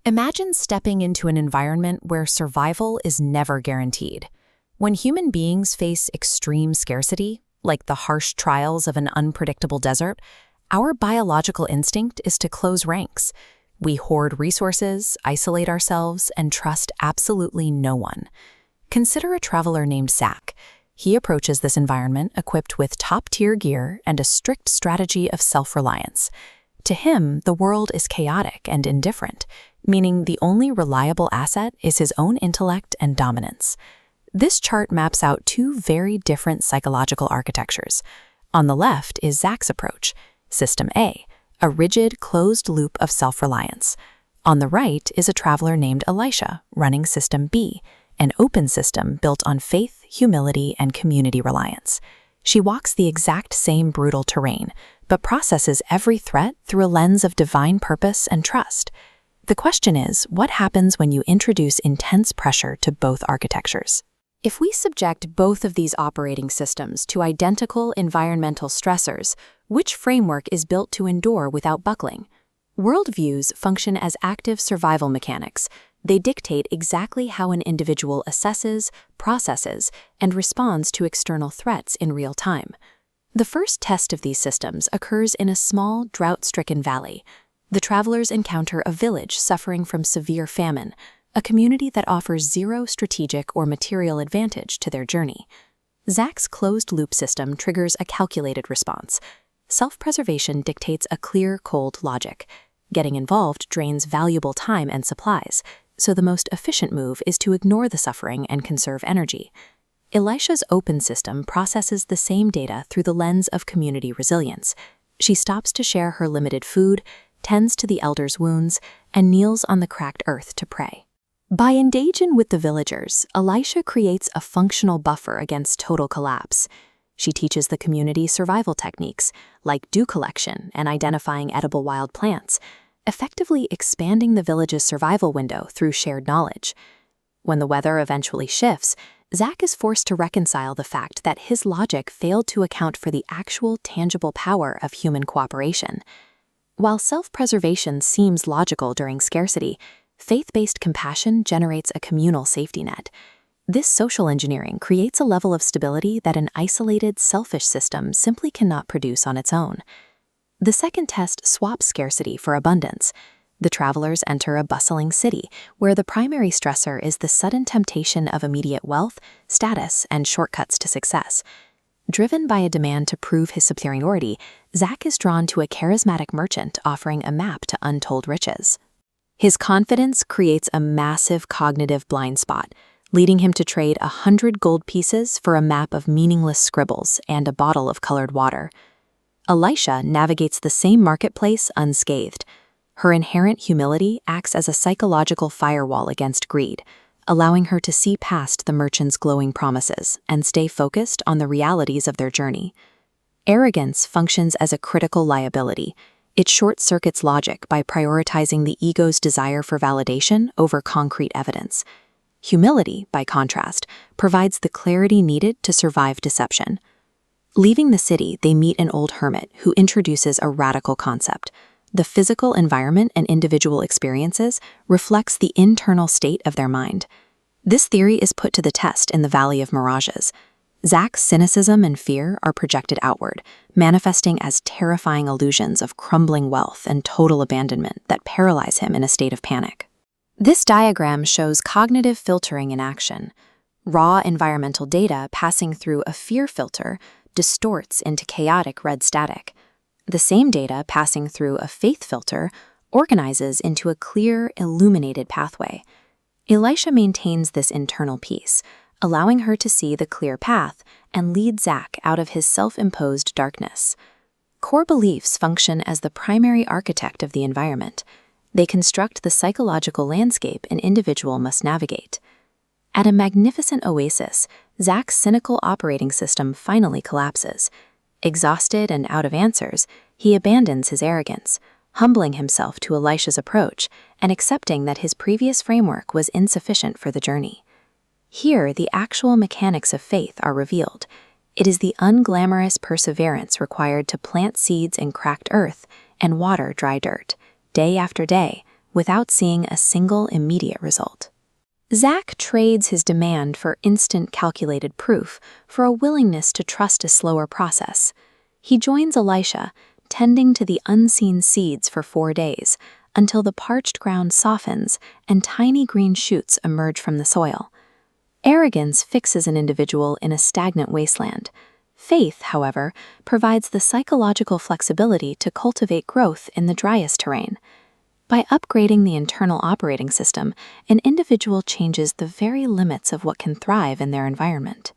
Imagine stepping into an environment where survival is never guaranteed. When human beings face extreme scarcity, like the harsh trials of an unpredictable desert, our biological instinct is to close ranks. We hoard resources, isolate ourselves, and trust absolutely no one. Consider a traveler named Zach. He approaches this environment equipped with top-tier gear and a strict strategy of self-reliance. To him, the world is chaotic and indifferent, meaning the only reliable asset is his own intellect and dominance. This chart maps out two very different psychological architectures. On the left is Zach's approach, System A, a rigid, closed loop of self-reliance. On the right is a traveler named Elisha, running System B, an open system built on faith, humility, and community reliance. She walks the exact same brutal terrain, but processes every threat through a lens of divine purpose and trust. The question is, what happens when you introduce intense pressure to both architectures? If we subject both of these operating systems to identical environmental stressors, which framework is built to endure without buckling? Worldviews function as active survival mechanics. They dictate exactly how an individual assesses, processes, and responds to external threats in real time. The first test of these systems occurs in a small, drought-stricken valley. The travelers encounter a village suffering from severe famine, a community that offers zero strategic or material advantage to their journey. Zach's closed-loop system triggers a calculated response. Self-preservation dictates a clear, cold logic. Getting involved drains valuable time and supplies, so the most efficient move is to ignore the suffering and conserve energy. Elisha's open system processes the same data through the lens of community resilience. She stops to share her limited food, tends to the elders' wounds, and kneels on the cracked earth to pray. By engaging with the villagers, Elisha creates a functional buffer against total collapse. She teaches the community survival techniques, like dew collection and identifying edible wild plants, effectively expanding the village's survival window through shared knowledge. When the weather eventually shifts, Zach is forced to reconcile the fact that his logic failed to account for the actual tangible power of human cooperation. While self-preservation seems logical during scarcity, faith-based compassion generates a communal safety net. This social engineering creates a level of stability that an isolated, selfish system simply cannot produce on its own. The second test swaps scarcity for abundance. The travelers enter a bustling city, where the primary stressor is the sudden temptation of immediate wealth, status, and shortcuts to success. Driven by a demand to prove his superiority, Zach is drawn to a charismatic merchant offering a map to untold riches. His confidence creates a massive cognitive blind spot, leading him to trade 100 gold pieces for a map of meaningless scribbles and a bottle of colored water. Elisha navigates the same marketplace unscathed. Her inherent humility acts as a psychological firewall against greed, allowing her to see past the merchant's glowing promises and stay focused on the realities of their journey. Arrogance functions as a critical liability. It short-circuits logic by prioritizing the ego's desire for validation over concrete evidence. Humility, by contrast, provides the clarity needed to survive deception. Leaving the city, they meet an old hermit who introduces a radical concept. The physical environment and individual experiences reflects the internal state of their mind. This theory is put to the test in the Valley of Mirages. Zach's cynicism and fear are projected outward, manifesting as terrifying illusions of crumbling wealth and total abandonment that paralyze him in a state of panic. This diagram shows cognitive filtering in action. Raw environmental data passing through a fear filter distorts into chaotic red static. The same data passing through a faith filter organizes into a clear, illuminated pathway. Elisha maintains this internal peace, allowing her to see the clear path and lead Zach out of his self-imposed darkness. Core beliefs function as the primary architect of the environment. They construct the psychological landscape an individual must navigate. At a magnificent oasis, Zach's cynical operating system finally collapses. Exhausted and out of answers, he abandons his arrogance, humbling himself to Elisha's approach and accepting that his previous framework was insufficient for the journey. Here, the actual mechanics of faith are revealed. It is the unglamorous perseverance required to plant seeds in cracked earth and water dry dirt, day after day, without seeing a single immediate result. Zach trades his demand for instant calculated proof for a willingness to trust a slower process. He joins Elisha, tending to the unseen seeds for 4 days, until the parched ground softens and tiny green shoots emerge from the soil. Arrogance fixes an individual in a stagnant wasteland. Faith, however, provides the psychological flexibility to cultivate growth in the driest terrain. By upgrading the internal operating system, an individual changes the very limits of what can thrive in their environment.